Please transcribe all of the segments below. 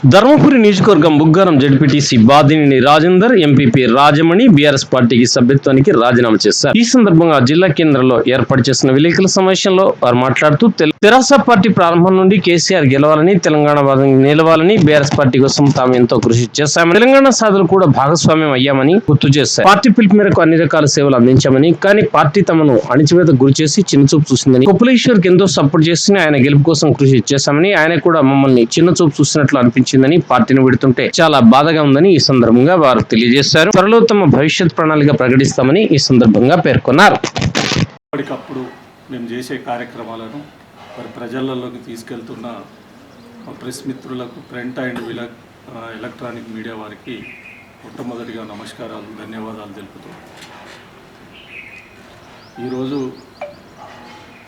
ధర్మపురి నియోజకవర్గం Buggaram ZPTC Badineni Rajender MPP Rajamani BRS పార్టీకి సభ్యత్వానికి రాజీనామా చేశారు. ఈ సందర్భంగా జిల్లా కేంద్రంలో ఏర్పాటు చేసిన విలేకరుల సమావేశంలో వారు మాట్లాడుతూ తెరాస పార్టీ ప్రారంభం నుండి కేసీఆర్ గెలవాలని, తెలంగాణ నిలవాలని బీఆర్ఎస్ పార్టీ కోసం తాము ఎంతో కృషి చేశామని, తెలంగాణ సాధనలు కూడా భాగస్వామ్యం అయ్యామని గుర్తు చేశారు. పార్టీ పిలుపు మేరకు అన్ని రకాల సేవలు అందించామని, కానీ పార్టీ తమను అణిచివేత గురి చేసి చిన్నచూపు చూసిందని, కొప్పులేశ్వర్కి ఎంతో సపోర్ట్ చేసి ఆయన గెలుపు కోసం కృషి చేశామని, ఆయన కూడా మమ్మల్ని చిన్నచూపు చూసినట్లు అనిపించిందని, పార్టీని విడుతుంటే చాలా బాధగా ఉందని ఈ సందర్భంగా వారు తెలియజేశారు. త్వరలో తమ భవిష్యత్ ప్రణాళిక ప్రకటిస్తామని ఈ సందర్భంగా పేర్కొన్నారు. ఎప్పటికప్పుడు మేము చేసే కార్యక్రమాలను మరి ప్రజలలోకి తీసుకెళ్తున్న ప్రెస్ మిత్రులకు, ప్రింట్ అండ్ ఎలక్ట్రానిక్ మీడియా వారికి మొట్టమొదటిగా నమస్కారాలు, ధన్యవాదాలు తెలుపుతూ ఈరోజు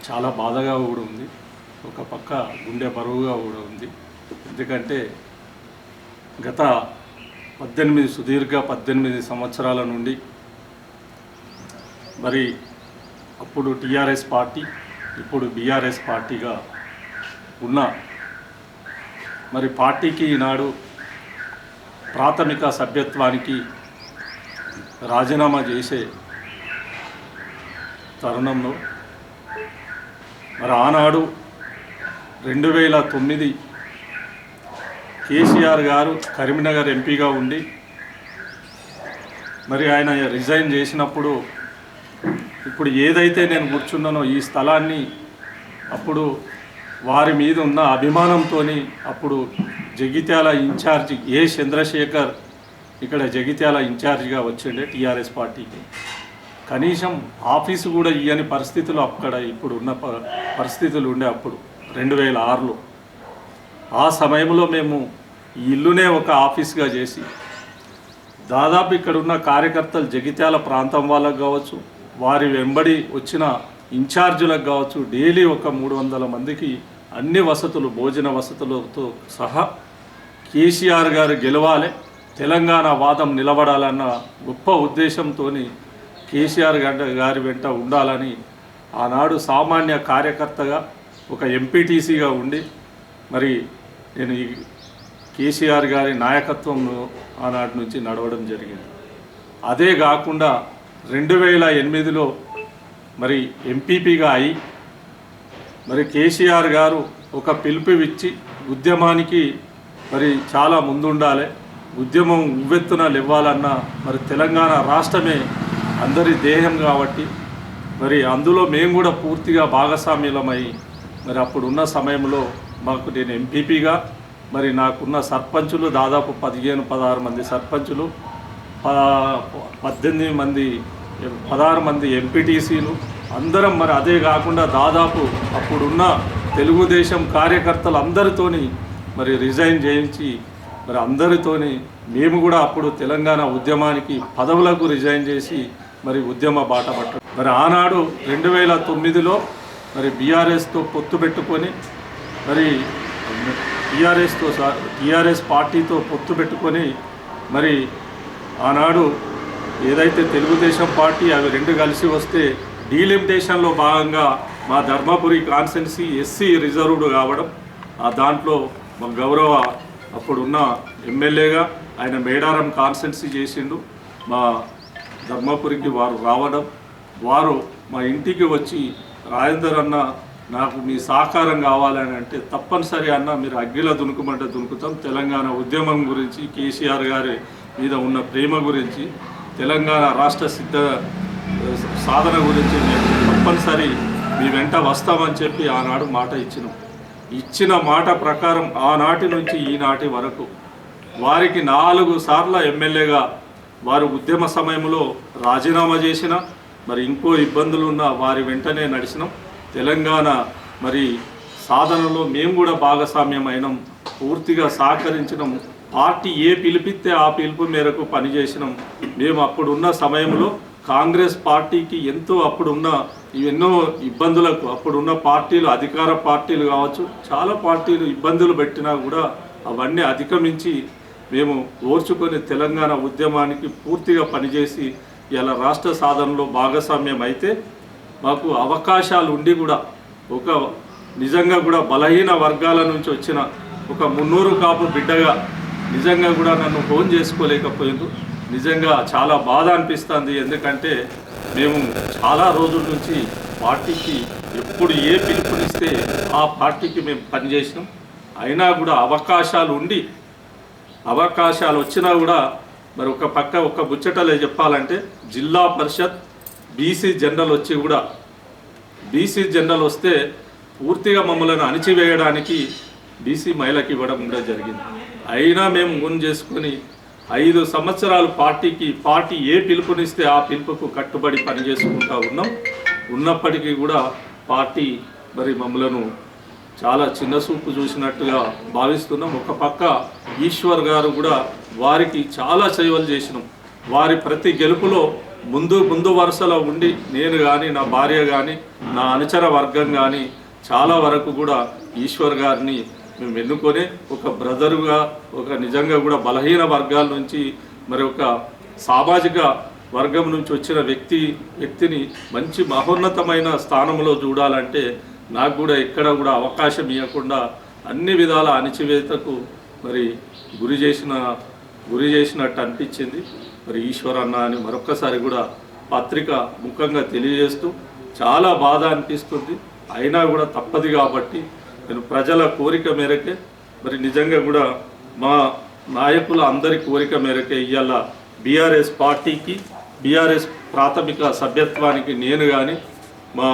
చాలా బాధగా కూడా ఉంది, ఒక పక్క గుండె బరువుగా కూడా ఉంది. ఎందుకంటే గత 18 సంవత్సరాల నుండి మరి అప్పుడు టీఆర్ఎస్ పార్టీ, ఇప్పుడు బీఆర్ఎస్ పార్టీగా ఉన్న మరి పార్టీకి ఈనాడు ప్రాథమిక సభ్యత్వానికి రాజీనామా చేసే తరుణంలో మరి ఆనాడు 2009 కేసీఆర్ గారు కరీంనగర్ ఎంపీగా ఉండి మరి ఆయన రిజైన్ చేసినప్పుడు ఇప్పుడు ఏదైతే నేను కూర్చున్నానో ఈ స్థలాన్ని అప్పుడు వారి మీద ఉన్న అభిమానంతో అప్పుడు జగిత్యాల ఇన్ఛార్జి చంద్రశేఖర్ ఇక్కడ జగిత్యాల ఇన్ఛార్జిగా వచ్చిండే టీఆర్ఎస్ పార్టీకి. కనీసం ఆఫీసు కూడా ఇవ్వని పరిస్థితులు అక్కడ ఇప్పుడు ఉన్న పరిస్థితులు ఉండే అప్పుడు 2006లో. ఆ సమయంలో మేము ఈ ఇల్లునే ఒక ఆఫీస్గా చేసి దాదాపు ఇక్కడ ఉన్న కార్యకర్తలు జగిత్యాల ప్రాంతం వాళ్ళకు కావచ్చు, వారి వెంబడి వచ్చిన ఇన్ఛార్జీలకు కావచ్చు, డైలీ ఒక 300 మందికి అన్ని వసతులు, భోజన వసతులతో సహా కేసీఆర్ గారు గెలవాలి, తెలంగాణ వాదం నిలబడాలన్న గొప్ప ఉద్దేశంతో కేసీఆర్ గారి వెంట ఉండాలని ఆనాడు సామాన్య కార్యకర్తగా ఒక ఎంపీటీసీగా ఉండి మరి నేను ఈ కేసీఆర్ గారి నాయకత్వంలో ఆనాటి నుంచి నడవడం జరిగింది. అదే కాకుండా 2008లో మరి ఎంపీపీగా అయి మరి కేసీఆర్ గారు ఒక పిలుపు ఇచ్చి ఉద్యమానికి మరి చాలా ముందుండాలి, ఉద్యమం ఉవ్వెత్తున లేవాలన్న మరి తెలంగాణ రాష్ట్రమే అందరి దేహం కాబట్టి మరి అందులో మేము కూడా పూర్తిగా భాగస్వామ్యులమై మరి అప్పుడున్న సమయంలో మాకు నేను ఎంపీపీగా మరి నాకున్న సర్పంచులు దాదాపు 16 మంది సర్పంచులు, 16 మంది ఎంపీటీసీలు అందరం మరి అదే కాకుండా దాదాపు అప్పుడున్న తెలుగుదేశం కార్యకర్తలు అందరితోని మరి రిజైన్ చేయించి మరి అందరితోని మేము కూడా అప్పుడు తెలంగాణ ఉద్యమానికి పదవులకు రిజైన్ చేసి మరి ఉద్యమ బాట పట్టాం. మరి ఆనాడు 2009లో మరి బీఆర్ఎస్తో పొత్తు పెట్టుకొని మరి టీఆర్ఎస్ పార్టీతో పొత్తు పెట్టుకొని మరి ఆనాడు ఏదైతే తెలుగుదేశం పార్టీ అవి రెండు కలిసి వస్తే డీలిమిటేషన్లో భాగంగా మా ధర్మపురి కాన్స్టిట్యున్సీ ఎస్సీ రిజర్వ్డ్ కావడం, దాంట్లో మా గౌరవ అప్పుడున్న ఎమ్మెల్యేగా ఆయన మేడారం కాన్స్టిట్యున్సీ చేసిండు. మా ధర్మపురికి వారు రావడం, వారు మా ఇంటికి వచ్చి రాజేందర్ అన్న నాకు మీ సహకారం కావాలని అంటే తప్పనిసరి అన్న మీరు అగ్గిలో దునుకుమంటే దునుకుతాం, తెలంగాణ ఉద్యమం గురించి, కేసీఆర్ గారి మీద ఉన్న ప్రేమ గురించి, తెలంగాణ రాష్ట్ర సాధన గురించి మేము తప్పనిసరి మీ వెంట వస్తామని చెప్పి ఆనాడు మాట ఇచ్చిన మాట ప్రకారం ఆనాటి నుంచి ఈనాటి వరకు వారికి 4 సార్లు ఎమ్మెల్యేగా వారు ఉద్యమ సమయంలో రాజీనామా చేసిన మరి ఇంకో ఇబ్బందులు ఉన్న వారి వెంటనే నడిచినాం. తెలంగాణ మరి సాధనలో మేము కూడా భాగస్వామ్యం అయినాం, పూర్తిగా సహకరించినాం. పార్టీ ఏ పిలిపిస్తే ఆ పిలుపు మేరకు పనిచేసినాం. మేము అప్పుడున్న సమయంలో కాంగ్రెస్ పార్టీకి ఎంతో అప్పుడున్న ఎన్నో ఇబ్బందులకు అప్పుడున్న పార్టీలు, అధికార పార్టీలు కావచ్చు, చాలా పార్టీలు ఇబ్బందులు పెట్టినా కూడా అవన్నీ అధిగమించి మేము ఓర్చుకొని తెలంగాణ ఉద్యమానికి పూర్తిగా పనిచేసి ఇలా రాష్ట్ర సాధనలో భాగస్వామ్యం అయితే మాకు అవకాశాలు ఉండి కూడా ఒక నిజంగా కూడా బలహీన వర్గాల నుంచి వచ్చిన ఒక మున్నూరు కాపు బిడ్డగా నిజంగా కూడా నన్ను ఫోన్ చేసుకోలేకపోయింది. నిజంగా చాలా బాధ అనిపిస్తుంది. ఎందుకంటే మేము చాలా రోజుల నుంచి పార్టీకి ఎప్పుడు ఏ పిలుపునిస్తే ఆ పార్టీకి మేము పనిచేసినాం. అయినా కూడా అవకాశాలు వచ్చినా కూడా మరి ఒక పక్క ఒక ముచ్చటలే చెప్పాలంటే జిల్లా పరిషత్ బీసీ జనరల్ వచ్చి కూడా బీసీ జనరల్ వస్తే పూర్తిగా మమ్మల్ని అణిచివేయడానికి బీసీ మహిళకి ఇవ్వడం కూడా జరిగింది. అయినా మేము గున్ చేసుకొని 5 సంవత్సరాలు పార్టీ ఏ పిలుపునిస్తే ఆ పిలుపుకు కట్టుబడి పనిచేసుకుంటూ ఉన్నప్పటికీ కూడా పార్టీ మరి మమ్మలను చాలా చిన్న చూపు చూసినట్టుగా భావిస్తున్నాం. ఒక పక్క ఈశ్వర్ గారు కూడా వారికి చాలా సేవలు చేసినాం. వారి ప్రతి గెలుపులో ముందు వరుసలో ఉండి నేను కానీ నా భార్య కానీ నా అనుచర వర్గం కానీ చాలా వరకు కూడా ఈశ్వర్ గారిని మేము ఎన్నుకొని ఒక బ్రదరుగా ఒక నిజంగా కూడా బలహీన వర్గాల నుంచి మరి ఒక సామాజిక వర్గం నుంచి వచ్చిన వ్యక్తిని మంచి మహోన్నతమైన స్థానంలో చూడాలంటే నాకు కూడా ఎక్కడ కూడా అవకాశం ఇవ్వకుండా అన్ని విధాల అణిచివేతకు మరి గురి చేసినట్టు అనిపించింది. మరి ఈశ్వరన్న అని మరొక్కసారి కూడా పత్రిక ముఖంగా తెలియజేస్తూ చాలా బాధ అనిపిస్తుంది. అయినా కూడా తప్పదు కాబట్టి నేను ప్రజల కోరిక మేరకే మరి నిజంగా కూడా మా నాయకుల అందరి కోరిక మేరకే ఇవాళ బీఆర్ఎస్ పార్టీకి బీఆర్ఎస్ ప్రాథమిక సభ్యత్వానికి నేను కానీ మా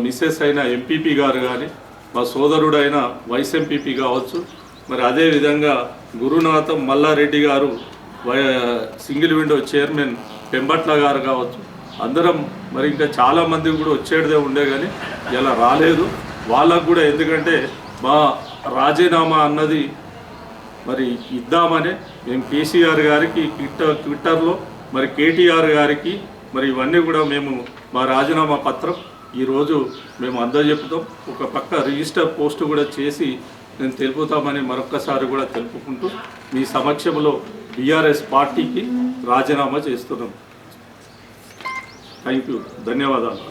మిస్సెస్ అయిన ఎంపీపీ గారు కానీ మా సోదరుడైన వైస్ ఎంపీపీ కావచ్చు, మరి అదేవిధంగా గురునాథం మల్లారెడ్డి గారు సింగిల్ విండో చైర్మన్ పెంబట్ల గారు కావచ్చు, అందరం మరి ఇంకా చాలామంది కూడా వచ్చేదే ఉండే కానీ ఇలా రాలేదు. వాళ్ళకు కూడా ఎందుకంటే మా రాజీనామా అన్నది మరి ఇద్దామని మేము కేసీఆర్ గారికి ట్విట్టర్లో మరి కేటీఆర్ గారికి మరి ఇవన్నీ కూడా మేము మా రాజీనామా పత్రం ఈరోజు మేము అందజెప్పుతాం. ఒక పక్క రిజిస్టర్ పోస్ట్ కూడా చేసి నేను తెలుపుతామని మరొక్కసారి కూడా తెలుపుకుంటూ మీ సమక్షంలో బీఆర్ఎస్ పార్టీకి రాజీనామా చేస్తున్నాం. థ్యాంక్ యూ, ధన్యవాదాలు.